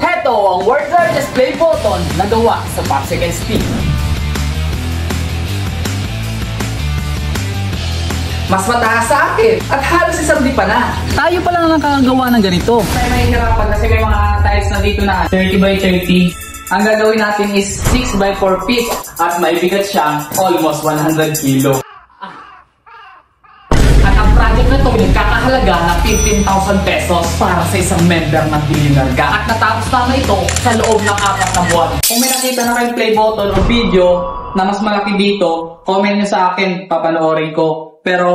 Heto ang world's largest play button na gawa sa popsicle stick. Mas mataas sa akin at halos isang dipa na. Tayo pa lang nakakagawa ng ganito. Tayo mahihirapan kasi may mga tiles na dito na 30 by 30. Ang gagawin natin is 6 by 4 feet at may bigat siyang almost 100 kilo. At ang project na ito nagkakahalaga na 15,000 pesos para sa isang member ng Billionaire Gang. At natapos naman ito sa loob ng 4 na buwan. Kung may nakita na kayong play button o video na mas malaki dito, comment nyo sa akin, papanoorin ko. Pero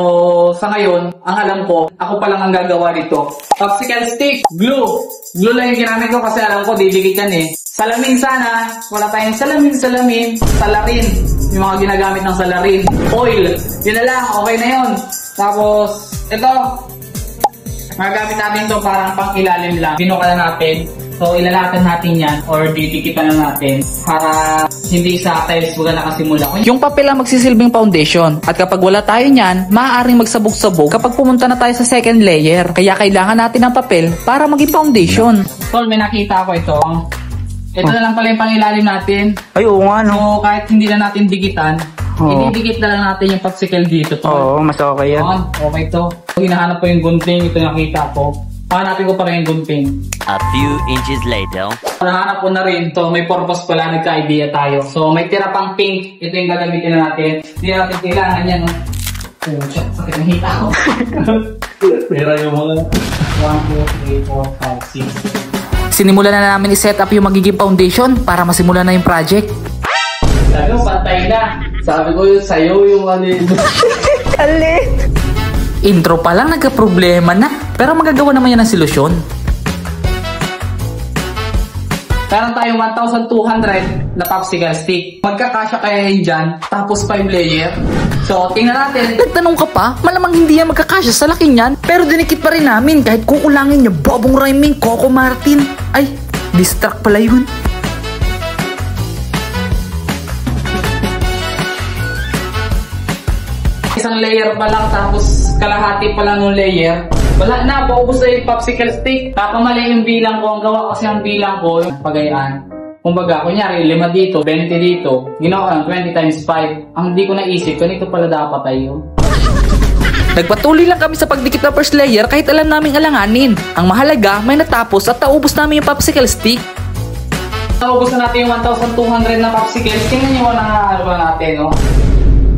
sa ngayon, ang alam ko, ako pa lang ang gagawa dito. Popsicle stick, glue. Glue lang yung ginamit ko kasi alam ko didikit yan eh. Salamin sana. Wala tayong salamin. Salarin. Yung mga ginagamit ng salarin. Oil. Yun na lang. Okay na yun. Tapos, ito. Magagamit natin ito parang pang ilalim lang. Binuka na natin. So, ilalatan natin yan or didikitan na natin para hindi sa tiles wala nakasimula. Yung papel ang magsisilbing foundation at kapag wala tayo niyan, maaaring magsabog-sabog kapag pumunta na tayo sa second layer. Kaya kailangan natin ng papel para maging foundation. Tol, may nakita ko ito. Ito na lang pala yung pangilalim natin. Ay, oo nga, no? So, kahit hindi na natin dikitan, ididikit na lang natin yung popsicle dito. Oo, mas okay yan. Okay to. Hinahanap ko yung gunting, ito nakita ko. Hanapin ko pa rin yung gunting. A few inches later. Nahanap ko na rin. So, may purpose pala. Nagka-idea tayo. So, may tira pang pink. Ito yung gagamitin na natin. Hindi natin kailangan yan. No? Oh, shit. Sakit ang hita ko. Tira yung mga 1, 2, 3, 4, 5, 6. Sinimulan na namin i-set up yung magiging foundation para masimulan na yung project. Sabi ko, pantay na. Sabi ko yun, sa'yo yung ano yun. Kali! Intro pa lang nagka-problema na. Pero magagawa naman yan ng solusyon. Meron tayong 1,200 na popsicle stick. Magkakasya kaya yun dyan. Tapos 5 layer. So, tingnan natin. Nagtanong ka pa? Malamang hindi yan magkakasya sa laki niyan. Pero dinikit pa rin namin kahit kukulangin niya Bobong Rhyming Coco Martin. Ay, distract pala yun. Isang layer pa lang tapos kalahati pa lang yung layer. Wala na, paubos na yung popsicle stick. Napamali yung bilang ko. Ang gawa kasi ang bilang ko, yung pagayaan. Kumbaga, kunyari, 5 dito, 20 dito. Ginawa ko 20 times 5. Ang hindi ko naisip, ganito pala dapat tayo. Nagpatuloy lang kami sa pagdikit ng first layer kahit alam naming alanganin. Ang mahalaga, may natapos at naubos namin yung popsicle stick. Naubos na natin yung 1,200 na popsicle. Tingnan nyo na ano ba natin, no?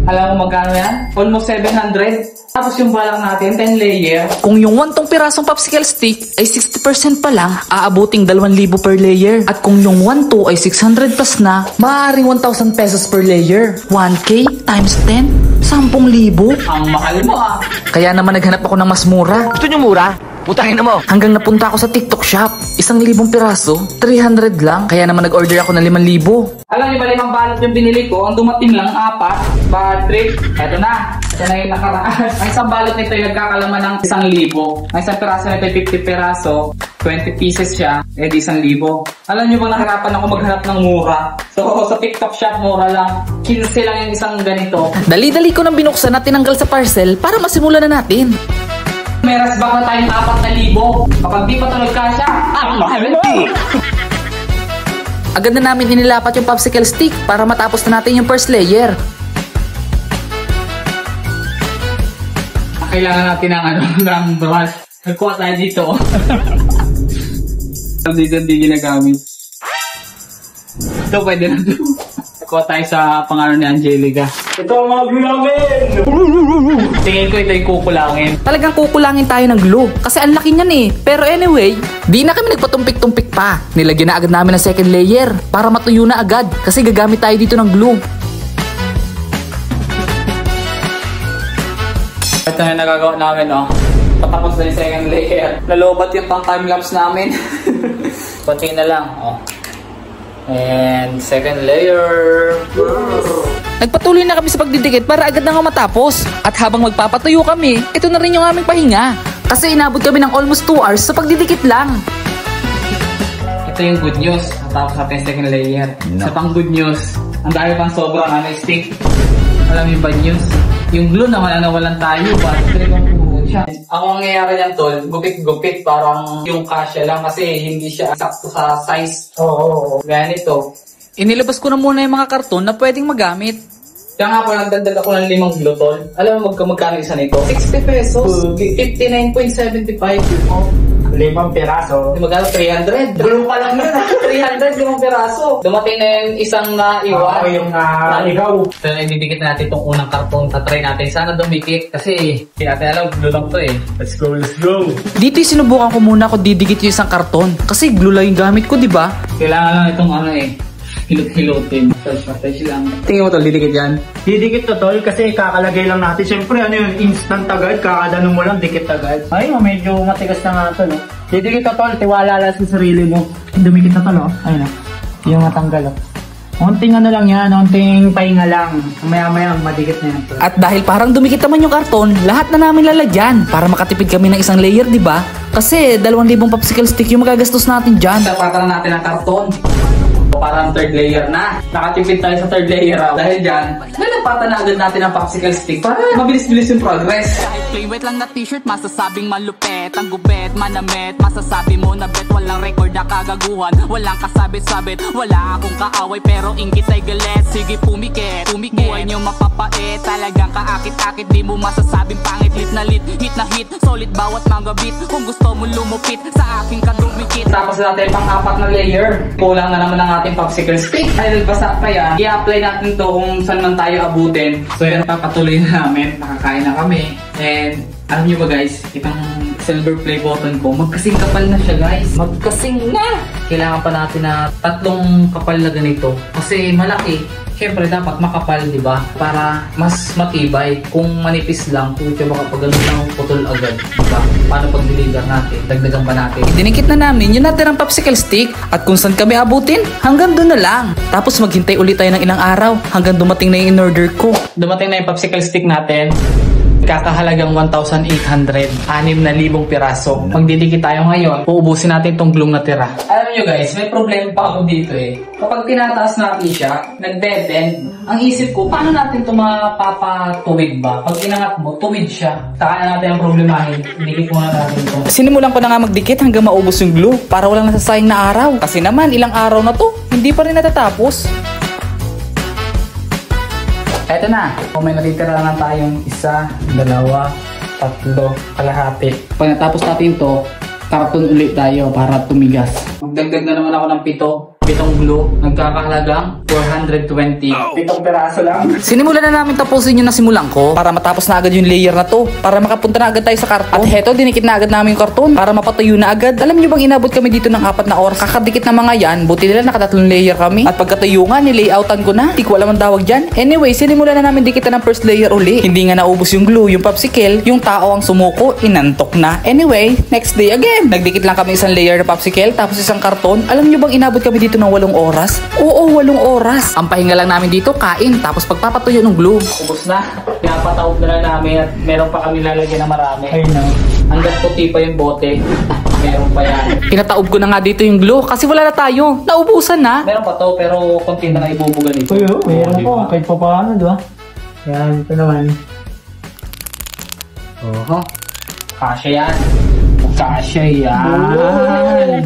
Alam mo magkano yan? Almost 700. Tapos yung balak natin, 10 layer. Kung yung 1 pirasong popsicle stick ay 60% pa lang, aabuting 2,000 per layer. At kung yung 1 ay 600 plus na, maaaring 1,000 pesos per layer. 1K times 10, 10,000. Ang mahal mo ah. Kaya naman naghanap ako ng mas mura. Gusto nyo mura? Putangin na mo! Hanggang napunta ako sa TikTok shop. 1,000 piraso, 300 lang. Kaya naman nag-order ako ng 5,000. Alam niyo ba, 5 balot yung binili ko? Ang dumating lang 4. Bad trip. Eto na. Ito na yung nakaraan. Ang isang balot nito yung nagkakalaman ng 1,000. Ang isang piraso nito 50 piraso. 20 pieces siya. Eh di 1,000. Alam niyo ba, nahirapan ako maghanap ng mura. So sa TikTok shop, mura lang. 15 lang yung isang ganito. Dali-dali ko nang binuksan at tinanggal sa parcel para masimulan na natin. May rasbak na tayong 4,000. Kapag di pa tuloy kasya, ang mahal mo! Agad na namin inilapat yung popsicle stick para matapos na natin yung first layer. Kailangan natin ng ng brush. Nagkuha tayo dito. Dito hindi ginagamit. Ito pwede na ito. Nagkuha tayo sa pangano ni Angelica. Ito ang mga glue namin! Tingin ko ito yung kukulangin. Talagang kukulangin tayo ng glue kasi ang laki niyan eh. Pero anyway, di na kami nagpatumpik-tumpik pa. Nilagyan na agad namin ng second layer para matuyo na agad kasi gagamit tayo dito ng glue. Ito na yung nagagawa namin, oh. Patapos na yung second layer. Nalobat yung pang time-lapse namin. Konti na lang, oh. And second layer. Nagpatuloy na kami sa pagdidikit para agad na nga matapos. At habang magpapatuyo kami, ito na rin yung aming pahinga. Kasi inabot kami ng almost 2 hours sa pagdidikit lang. Ito yung good news. Natapos natin yung second layer. Sa pang good news, ang dahil pang sobrang stick. Alam yung bad news? Yung glue naman nawalan tayo. Bad trip ang siya. Ang mangyayari niyan tol, gupit-gupit parang yung kasya lang kasi hindi siya sakto sa size. Oo. Ganito. Inilabas ko na muna yung mga karton na pwedeng magamit. Kaya nga po, nagdagdag ako ng 5 glue tol. Alam mo magkano isa nito? 60 pesos. 59.75. Oh. 5 piraso. Magkano? 300. Glue pa lang yun. 300 limang piraso. Dumating na yung isang naiwan. Yung naligaw. So, ididikit natin itong unang karton. Tatry natin. Sana dumikit kasi hindi natin alam. Glue lang to eh. Let's go, let's go. Dito sinubukan ko muna kung didikit yung isang karton. Kasi glue lang yung gamit ko, di ba? Kailangan lang itong ano eh. Hilot-hilotin. Touch lang. Tingin mo tol, didikit yan? Didikit to tol kasi kakalagay lang natin. Siyempre ano yun, instant agad. Kakadano mo lang, dikit agad. Ay, medyo matigas na nga to, no? Didikit to tol, tiwala lang sa sarili mo. Dumikit na tol, oh. Ayun na. Yung matanggal, oh. Unting ano lang yan, unting pahinga lang. Maya-maya, madikit na yan. Tol. At dahil parang dumikit naman yung karton, lahat na namin lalagyan para makatipid kami ng isang layer, di ba? Kasi 2,000 popsicle stick yung magagastos natin dyan. Tapatan natin ang karton. Parang third layer na. Nakatipid tayo sa third layer. Dahil dyan, nalapatan na agad natin ang popsicle stick para mabilis-bilis yung progress. Kahit plain white lang na t-shirt, masasabing malupet. Ang gubet, manamit, masasabi mo na bet. Walang record na kagaguhan, walang kasabit-sabit. Wala akong kaaway pero inggit ay galit. Sige pumikit, buhay nyo mapapait. Talagang kaakit-akit, di mo masasabing pangit. Hit na hit, solid bawat mga beat. Kung gusto mo lumupit, sa aking kadumikit. Tapos natin pang-4 na layer. Kulang na naman ang ating popsicle stick. Dahil basta kaya, i-apply natin to kung saan man tayo abutin. So yan, papatuloy na namin. Nakakain na kami. And alam nyo ba guys, itong silver play button ko, magkasing kapal na siya guys. Magkasing na! Kailangan pa natin na 3 kapal na ganito. Kasi malaki. Siyempre dapat makapal, di ba? Para mas matibay. Kung manipis lang, kung baka pag ganun lang putol agad, di ba? Paano pag deliver natin? Dagdagan pa natin. Dinikit na namin yung natirang popsicle stick at kung saan kami abutin, hanggang doon na lang. Tapos maghintay ulit tayo ng ilang araw hanggang dumating na yung in-order ko. Dumating na yung popsicle stick natin. Kakahalagang 1,800. 6,000 piraso. Magdidikit tayo ngayon, uubusin natin itong glue na tira. Alam nyo guys, may problema pa ako dito eh. Kapag tinataas natin siya, nag-bend, ang isip ko, paano natin ito mapapatuwid ba? Pag inangat mo, tuwid siya. Saka na natin ang problemahin. Dikit muna natin ito. Sinimulan ko na nga magdikit hanggang maubos yung glue para walang nasasayang na araw. Kasi naman, ilang araw na to, hindi pa rin natatapos. Eto na. Kung may natitira na tayong 1, 2, 3, kalahati. Pag natapos natin to, karton ulit tayo para tumigas. Magdagdag na naman ako ng 7 glue. Nagkakahalagang 420. 7 peraso lang. Sinimulan na namin tapusin yung nasimulan ko para matapos na agad yung layer na to. Para makapunta na agad tayo sa karton. At heto, dinikit na agad namin yung karton para mapatuyo na agad. Alam nyo bang inabot kami dito ng 4 na oras? Kakadikit na mga yan. Buti nila nakatatlong layer kami. At pagkatuyo nga, nilayoutan ko na. Di ko alam ang tawag dyan. Anyway, sinimulan na namin dikitan ng first layer uli. Hindi nga naubos yung glue, yung popsicle. Yung tao ang sumuko, inantok na. Anyway, next day again. Nagdikit lang kami isang layer na popsicle, tapos isang karton. Alam nyo bang inabot kami dito ng 8 oras? Oo, 8 oras. Ang pahinga lang namin dito, kain, tapos pagpapatuyo ng glue. Ubus na. Pinapataob na lang namin at meron pa kami lalagyan na marami. Ayun na. Hanggat puti pa yung bote, meron pa yan. Pinataob ko na nga dito yung glue kasi wala na tayo. Naubusan na. Meron pa to pero konti na ibubugan ito. Uy, meron po. Kahit pa paano, di ba? Yan, ito naman. Oho. Kasya yan. Kasya yan.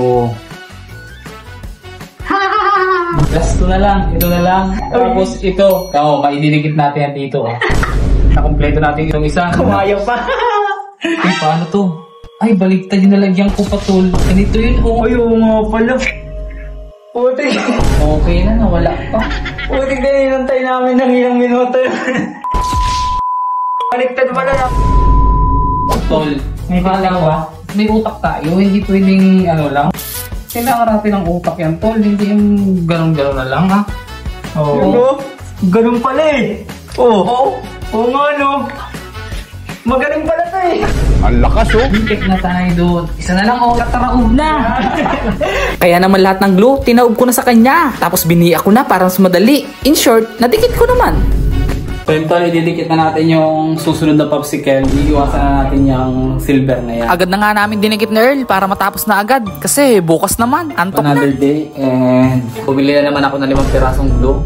Oo. Last na lang. Ito na lang. Tapos ito. Maididikit natin yan dito. Nakompleto natin itong isa. Kumayaw pa. Ay, paano to? Ay, baliktad yung nalagyan ko patol. Ganito yun, oh. Ay, oo nga pala. Putik. Okay na, nawala pa. Putik na inantay namin ng ilang minuto. Baliktad pala na. Tol, May pala ba? may utak tayo. Hindi pwedeng ano lang. Kailangan natin ng utak yan, tol. Hindi yung ganun-ganun na lang, ha? Oo. Ganun pala eh. Oo. Oo nga no. Magaling pala to eh. Bigit na tayo doon. Isa na lang, oh. Tataraob na. Kaya naman lahat ng glue, tinaob ko na sa kanya. Tapos biniya ko na para mas madali. In short, nadikit ko naman. So yun, tol, ididikit na natin yung susunod na popsicle. Iiwasan na natin yung silver na yan. Agad na nga namin dinikit na Earl para matapos na agad. Kasi bukas naman, antok na. Another day, and bumili na naman ako ng 5 pirasong glue.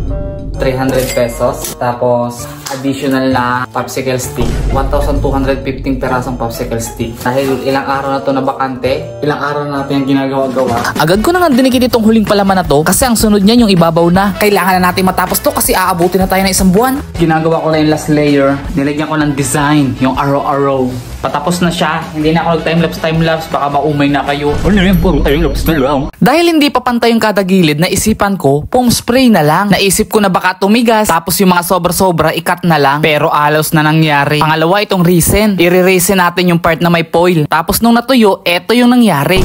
300 pesos. Tapos, additional na popsicle stick. 1,215 perasong popsicle stick. Dahil ilang araw na to na bakante, ilang araw na natin yung ginagawa-gawa. Agad ko na nga dinikit itong huling palaman na to kasi ang sunod niyan yung ibabaw na. Kailangan na natin matapos to kasi aabutin na tayo ng 1 buwan. Ginagawa ko na yung last layer. Nilagyan ko ng design, yung arrow-arrow. Patapos na siya. Hindi na ako nag-timelapse. Baka maumay na kayo. Ano yan po? Timelapse na lang. Dahil hindi pa pantay yung kada gilid, naisipan ko, foam spray na lang. Naisip ko na baka tumigas, tapos yung mga sobra-sobra, ikat na lang. Pero alos na nangyari. Pangalawa, itong resin. I-resin natin yung part na may foil. Tapos nung natuyo, eto yung nangyari.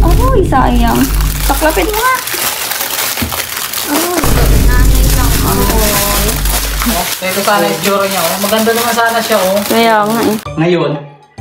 Ay, sayang. Paklapit mo nga. Ay, nanay lang. Ito sana yung tsura niya. Maganda naman sana siya. Kaya nga eh. Ngayon,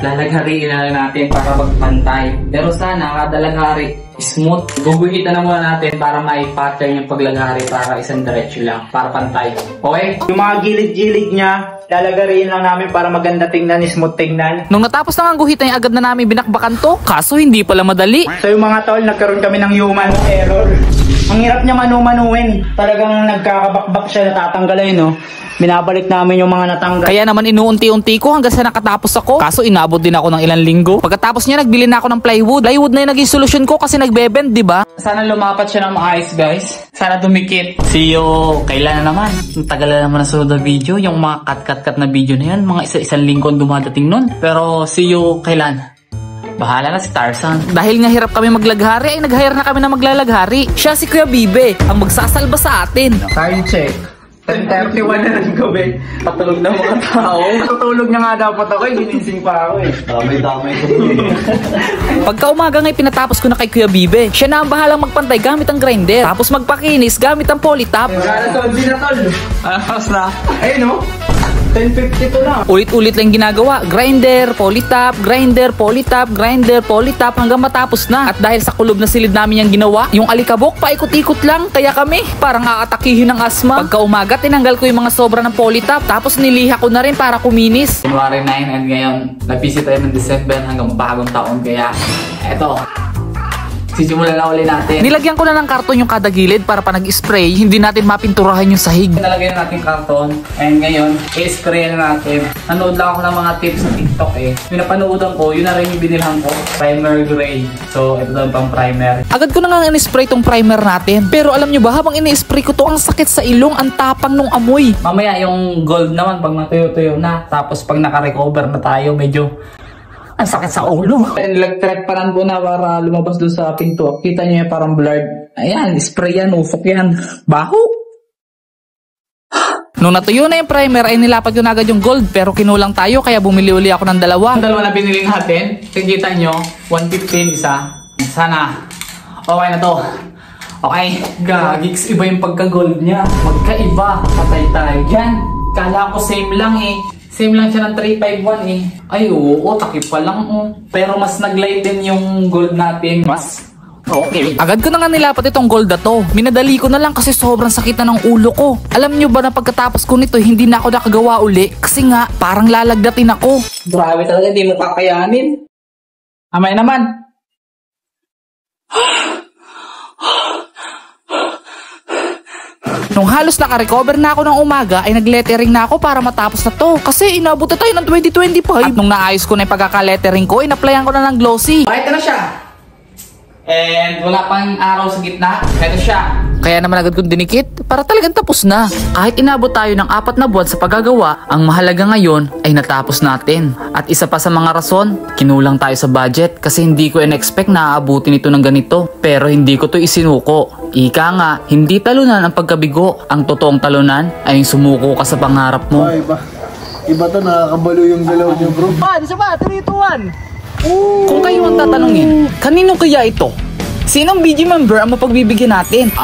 lalaghariin na natin para magpantay. Pero sana, kada laghari, smooth. Guguhitan na muna natin para may pattern yung paglaghari para isang diretso lang. Para pantay. Okay? Yung mga gilid-gilid niya, lalagariin lang namin para maganda tingnan, smooth tingnan. Nung natapos na ang guhitan, agad na namin binakbakan to. Kaso hindi pala madali. So yung mga tol, nagkaroon kami ng human error. Ang hirap niya manu-manuin. Talagang nagkakabakbak siya, natatanggalay, no? Binabalik namin yung mga natanggal. Kaya naman inuunti-unti ko hanggang sa nakatapos ako. Kaso inabot din ako ng ilang linggo. Pagkatapos niya, nagbili na ako ng plywood. Plywood na yung naging solusyon ko kasi nagbebend, di ba? Sana lumapat siya ng maayos, guys. Sana dumikit. See you. Kailan na naman? Ang tagal na naman na sunod na video. Yung mga cut-cut-cut na video na yan. Mga isa-isang linggo ang dumadating nun. Pero see you kailan? Bahala na si Tarzan. Dahil nga hirap kami maglaghari, ay nag-hire na kami na maglalaghari. Siya si Kuya Bibe, ang magsasalba sa atin. Time check. 10:31 na ng gabi. Patulog na mga tao. Tutulog na nga dapat ako, ginising pa ako eh. Damay-damay ko. Pagka umaga nga'y pinatapos ko na kay Kuya Bibe. Siya na ang bahalang magpantay gamit ang grinder. Tapos magpakinis gamit ang polytop. Magkano tol, di na tol. Tapos na. Ayun no? 10:52 na. Ulit-ulit lang ginagawa. Grinder, polytop, grinder, polytop, grinder, polytop hanggang matapos na. At dahil sa kulob na silid namin yung ginawa, yung alikabok paikot-ikot lang. Kaya kami parang aatakihin ng asma. Pagka umaga, tinanggal ko yung mga sobra ng polytop. Tapos niliha ko na rin para kuminis. January 9 and ngayon, nag-visit tayo ng December hanggang bagong taon. Kaya, eto. Sisimulan na uli natin. Nilagyan ko na ng karton yung kada gilid para pa nag-spray, hindi natin mapinturahan yung sahig. Nalagay na natin karton. And ngayon, i-spray na natin. Nanood lang ako ng mga tips sa TikTok eh. Yung napanoodan ko, yun na rin yung binilhan ko. Primer gray. So, ito daw pang primer. Agad ko na nga in-spray tong primer natin. Pero alam nyo ba, habang in-spray ko to, ang sakit sa ilong, ang tapang nung amoy. Mamaya yung gold naman, pag natuyo-tuyo na. Tapos pag naka-recover na tayo, medyo ang sakit sa ulo. Electric paran po na para lumabas doon sa pinto. Kita nyo yan parang blurred. Ayan, spray yan, usok yan. Baho. Nung natuyo na yung primer ay nilapat ko na agad yung gold pero kinulang tayo kaya bumili uli ako ng dalawa. Ang dalawa na binili natin, kikita nyo, 115 isa. Sana. Okay na to. Okay, gagigs, iba yung pagka-gold niya. Magkaiba, patay tayo dyan. Kala ko same lang eh. Same lang siya ng 351 eh. Ay oo, takip pa lang oh. Pero mas nag-light din yung gold natin. Mas okay. Agad ko na nga nilapat itong gold na to. Minadali ko na lang kasi sobrang sakit na ng ulo ko. Alam nyo ba na pagkatapos ko nito hindi na ako nakagawa uli kasi nga parang lalagdatin ako. Grabe talaga, di mo kakayanin. Amay naman. Nung halos naka-recover na ako ng umaga ay nag-lettering na ako para matapos na to. Kasi inabot na tayo ng 2025. At nung naayos ko na yung pagkaka-lettering ko, in-applyan ko na ng glossy. Bakit na siya? And wala pang araw sa gitna. Ito siya. Kaya naman agad kong dinikit para talagang tapos na. Kahit inabot tayo ng 4 na buwan sa paggagawa, ang mahalaga ngayon ay natapos natin. At isa pa sa mga rason, kinulang tayo sa budget kasi hindi ko in-expect na aabutin ito ng ganito. Pero hindi ko to isinuko. Ika nga, hindi talunan ang pagkabigo. Ang totoong talunan ay yung sumuko ka sa pangarap mo. Ay, iba to, nakakabalo yung galaw niyo, bro. Isa pa, 3, 2, 1. Kung kayo ang tatanungin, kanino kaya ito? Sinong BG member ang mapagbibigyan natin?